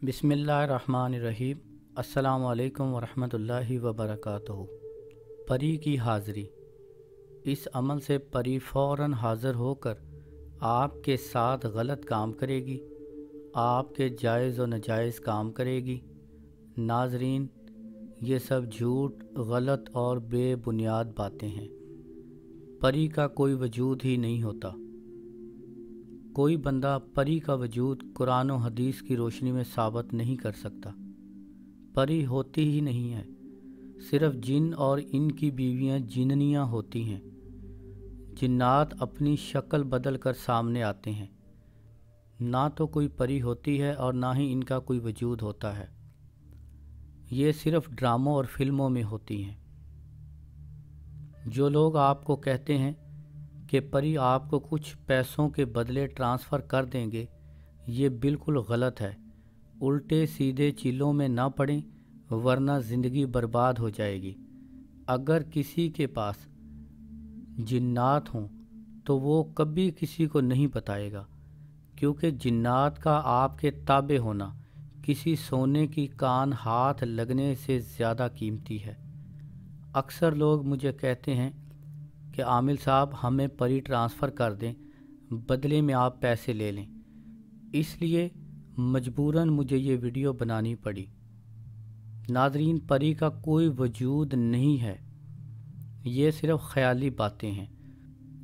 बिस्मिल्लाहिर्रहमानिर्रहीम। अस्सलामु अलैकुम वरहमतुल्लाहि वबरकातुहू। परी की हाज़िरी। इस अमल से परी फ़ौरन हाज़िर होकर आपके साथ गलत काम करेगी, आपके जायज़ व नाजायज़ काम करेगी। नाज़रीन, ये सब झूठ, गलत और बेबुनियाद बातें हैं। परी का कोई वजूद ही नहीं होता। कोई बंदा परी का वजूद कुरान और हदीस की रोशनी में साबित नहीं कर सकता। परी होती ही नहीं है, सिर्फ जिन और इनकी बीवियां जिन्नियां होती हैं। जिन्नात अपनी शक्ल बदल कर सामने आते हैं। ना तो कोई परी होती है और ना ही इनका कोई वजूद होता है। ये सिर्फ ड्रामों और फिल्मों में होती हैं। जो लोग आपको कहते हैं कि परी आपको कुछ पैसों के बदले ट्रांसफ़र कर देंगे, ये बिल्कुल गलत है। उल्टे सीधे चीलों में ना पड़ें, वरना ज़िंदगी बर्बाद हो जाएगी। अगर किसी के पास जिन्नात हों तो वो कभी किसी को नहीं बताएगा, क्योंकि जिन्नात का आपके ताबे होना किसी सोने की कान हाथ लगने से ज़्यादा कीमती है। अक्सर लोग मुझे कहते हैं कि आमिल साहब, हमें परी ट्रांसफ़र कर दें, बदले में आप पैसे ले लें। इसलिए मजबूरन मुझे ये वीडियो बनानी पड़ी। नाज़रीन, परी का कोई वजूद नहीं है। ये सिर्फ ख़याली बातें हैं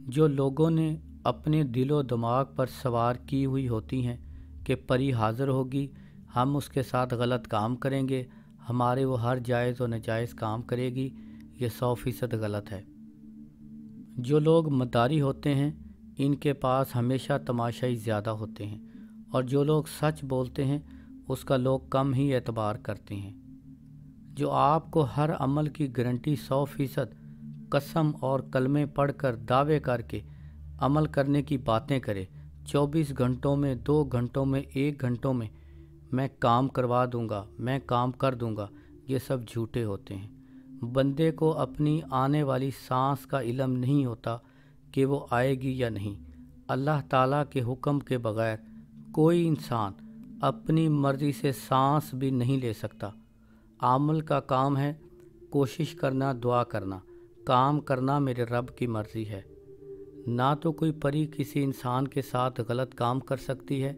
जो लोगों ने अपने दिलो दिमाग पर सवार की हुई होती हैं कि परी हाज़िर होगी, हम उसके साथ गलत काम करेंगे, हमारे वो हर जायज़ और नाजायज़ काम करेगी। ये 100% गलत है। जो लोग मदारी होते हैं, इनके पास हमेशा तमाशाई ज़्यादा होते हैं, और जो लोग सच बोलते हैं उसका लोग कम ही एतबार करते हैं। जो आपको हर अमल की गारंटी 100% कसम और कलमे पढ़कर दावे करके अमल करने की बातें करे, 24 घंटों में, 2 घंटों में, 1 घंटों में मैं काम करवा दूंगा, मैं काम कर दूंगा, ये सब झूठे होते हैं। बंदे को अपनी आने वाली सांस का इल्म नहीं होता कि वो आएगी या नहीं। अल्लाह ताला के हुक्म के बग़ैर कोई इंसान अपनी मर्ज़ी से सांस भी नहीं ले सकता। आमल का काम है कोशिश करना, दुआ करना, काम करना मेरे रब की मर्ज़ी है। ना तो कोई परी किसी इंसान के साथ गलत काम कर सकती है,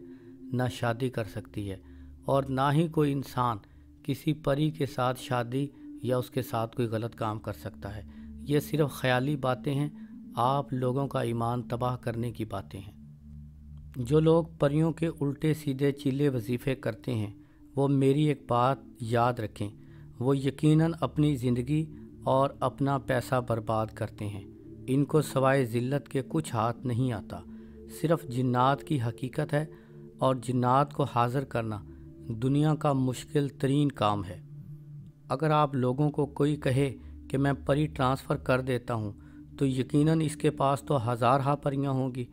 ना शादी कर सकती है, और ना ही कोई इंसान किसी परी के साथ शादी या उसके साथ कोई गलत काम कर सकता है। ये सिर्फ ख़याली बातें हैं, आप लोगों का ईमान तबाह करने की बातें हैं। जो लोग परियों के उल्टे सीधे चीले वजीफ़े करते हैं, वो मेरी एक बात याद रखें, वो यकीनन अपनी ज़िंदगी और अपना पैसा बर्बाद करते हैं। इनको सवाए ज़िल्लत के कुछ हाथ नहीं आता। सिर्फ जिन्नात की हकीकत है, और जिन्नात को हाज़िर करना दुनिया का मुश्किल तरीन काम है। अगर आप लोगों को कोई कहे कि मैं परी ट्रांसफ़र कर देता हूँ, तो यकीनन इसके पास तो हज़ार परियाँ होंगी।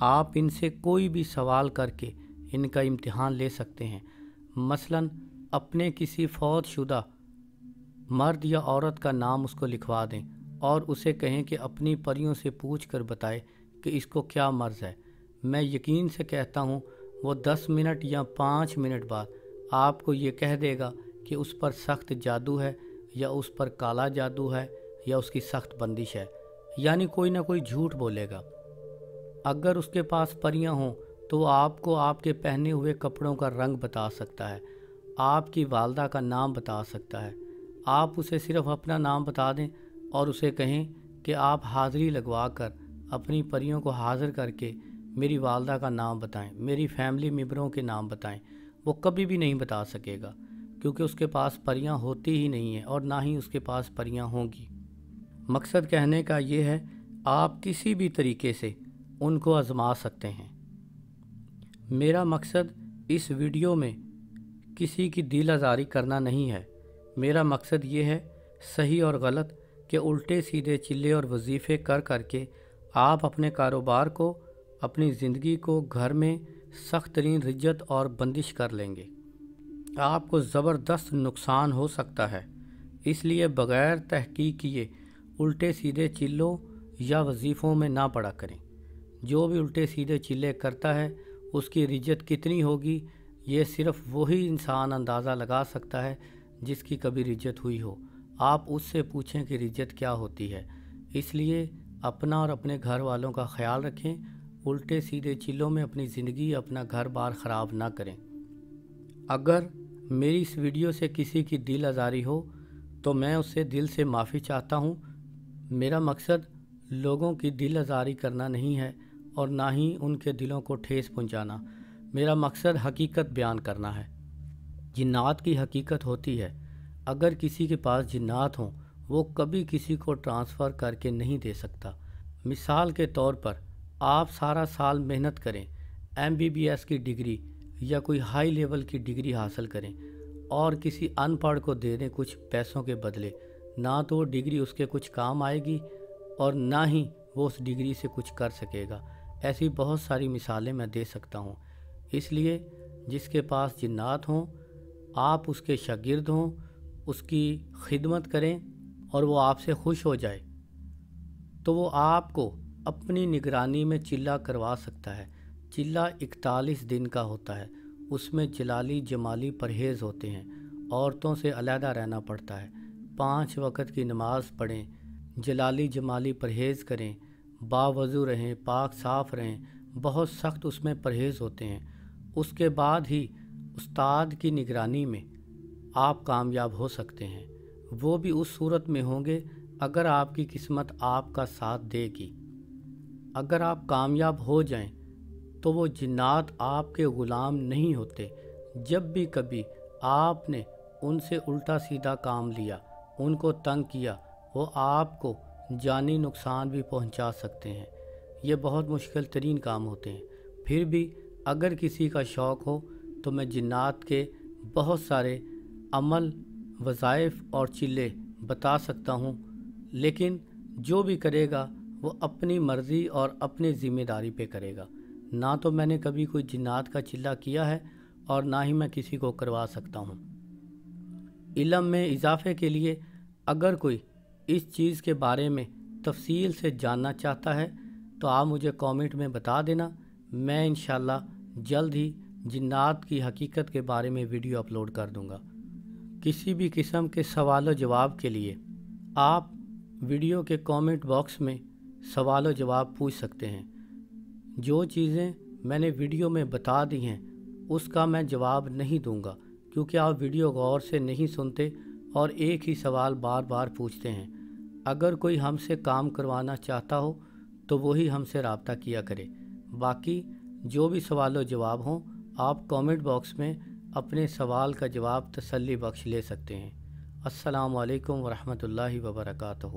आप इनसे कोई भी सवाल करके इनका इम्तिहान ले सकते हैं। मसलन अपने किसी फौतशुदा मर्द या औरत का नाम उसको लिखवा दें और उसे कहें कि अपनी परियों से पूछ कर बताए कि इसको क्या मर्ज़ है। मैं यकीन से कहता हूँ वो 10 मिनट या 5 मिनट बाद आपको ये कह देगा कि उस पर सख्त जादू है, या उस पर काला जादू है, या उसकी सख्त बंदिश है, यानी कोई ना कोई झूठ बोलेगा। अगर उसके पास परियां हों तो आपको आपके पहने हुए कपड़ों का रंग बता सकता है, आपकी वालदा का नाम बता सकता है। आप उसे सिर्फ अपना नाम बता दें और उसे कहें कि आप हाज़िरी लगवा कर अपनी परियों को हाज़िर करके मेरी वालदा का नाम बताएं, मेरी फैमिली मेम्बरों के नाम बताएं। वो कभी भी नहीं बता सकेगा, क्योंकि उसके पास परियां होती ही नहीं है और ना ही उसके पास परियां होंगी। मकसद कहने का ये है, आप किसी भी तरीके से उनको आज़मा सकते हैं। मेरा मकसद इस वीडियो में किसी की दिल आज़ारी करना नहीं है। मेरा मकसद ये है, सही और गलत के उल्टे सीधे चिल्ले और वजीफ़े कर करके आप अपने कारोबार को, अपनी ज़िंदगी को घर में सख्त तरीन रिज्जत और बंदिश कर लेंगे। आपको ज़बरदस्त नुकसान हो सकता है। इसलिए बग़ैर तहकीक किए उल्टे सीधे चिल्लों या वजीफ़ों में ना पड़ा करें। जो भी उल्टे सीधे चिल्ले करता है उसकी रिज्जत कितनी होगी یہ صرف وہی انسان اندازہ لگا سکتا ہے جس کی کبھی رجت ہوئی ہو۔ آپ اس سے پوچھیں کہ رجت کیا ہوتی ہے۔ اس لیے اپنا اور اپنے گھر والوں کا خیال رکھیں، الٹے سیدھے چیلوں میں اپنی زندگی اپنا گھر بار خراب نہ کریں۔ اگر میری اس ویڈیو سے کسی کی دل آزاری ہو تو میں اس سے دل سے معافی چاہتا ہوں۔ میرا مقصد لوگوں کی دل آزاری کرنا نہیں ہے اور نہ ہی ان کے دلوں کو ٹھیس پہنچانا۔ میرا مقصد حقیقت بیان کرنا ہے۔ جنات کی حقیقت ہوتی ہے، اگر کسی کے پاس جنات ہوں وہ کبھی کسی کو ٹرانسفر کر کے نہیں دے سکتا۔ مثال کے طور پر آپ سارا سال محنت کریں، MBBS کی ڈگری یا کوئی ہائی لیول کی ڈگری حاصل کریں اور کسی ان پڑھ کو دے دیں کچھ پیسوں کے بدلے، نہ تو وہ ڈگری اس کے کچھ کام آئے گی اور نہ ہی وہ اس ڈگری سے کچھ کر سکے گا۔ ایسی بہت ساری مثالیں میں دے سکتا ہوں۔ اس لیے جس کے پاس جنات ہوں آپ اس کے شاگرد ہوں، اس کی خدمت کریں اور وہ آپ سے خوش ہو جائے تو وہ آپ کو اپنی نگرانی میں چلہ کروا سکتا ہے۔ چلہ 41 دن کا ہوتا ہے، اس میں جلالی جمالی پرہیز ہوتے ہیں، عورتوں سے علیحدہ رہنا پڑتا ہے، 5 وقت کی نماز پڑھیں، جلالی جمالی پرہیز کریں، باوضو رہیں، پاک صاف رہیں، بہت سخت اس میں پرہیز ہوتے ہیں۔ اس کے بعد ہی استاد کی نگرانی میں آپ کامیاب ہو سکتے ہیں، وہ بھی اس صورت میں ہوں گے اگر آپ کی قسمت آپ کا ساتھ دے گی۔ اگر آپ کامیاب ہو جائیں تو وہ جنات آپ کے غلام نہیں ہوتے۔ جب بھی کبھی آپ نے ان سے الٹا سیدھا کام لیا، ان کو تنگ کیا، وہ آپ کو جانی نقصان بھی پہنچا سکتے ہیں۔ یہ بہت مشکل ترین کام ہوتے ہیں۔ پھر بھی اگر کسی کا شوق ہو تو میں جنات کے بہت سارے عمل، وظائف اور چلے بتا سکتا ہوں، لیکن جو بھی کرے گا وہ اپنی مرضی اور اپنی ذمہ داری پہ کرے گا۔ نہ تو میں نے کبھی کوئی جنات کا چلہ کیا ہے اور نہ ہی میں کسی کو کروا سکتا ہوں۔ علم میں اضافے کے لیے اگر کوئی اس چیز کے بارے میں تفصیل سے جاننا چاہتا ہے تو آپ مجھے کامنٹ میں بتا دینا، میں انشاءاللہ جلد ہی جنات کی حقیقت کے بارے میں ویڈیو اپلوڈ کر دوں گا۔ کسی بھی قسم کے سوال و جواب کے لیے آپ ویڈیو کے کامنٹ باکس میں سوال و جواب پوچھ سکتے ہیں۔ جو چیزیں میں نے ویڈیو میں بتا دی ہیں اس کا میں جواب نہیں دوں گا، کیونکہ آپ ویڈیو غور سے نہیں سنتے اور ایک ہی سوال بار بار پوچھتے ہیں۔ اگر کوئی ہم سے کام کروانا چاہتا ہو تو وہی ہم سے رابطہ کیا کرے۔ باقی جو بھی سوال و جواب ہوں آپ کامنٹ باکس میں اپنے سوال کا جواب تسلی بخش لے سکتے ہیں۔ السلام علیکم ورحمۃ اللہ وبرکاتہ۔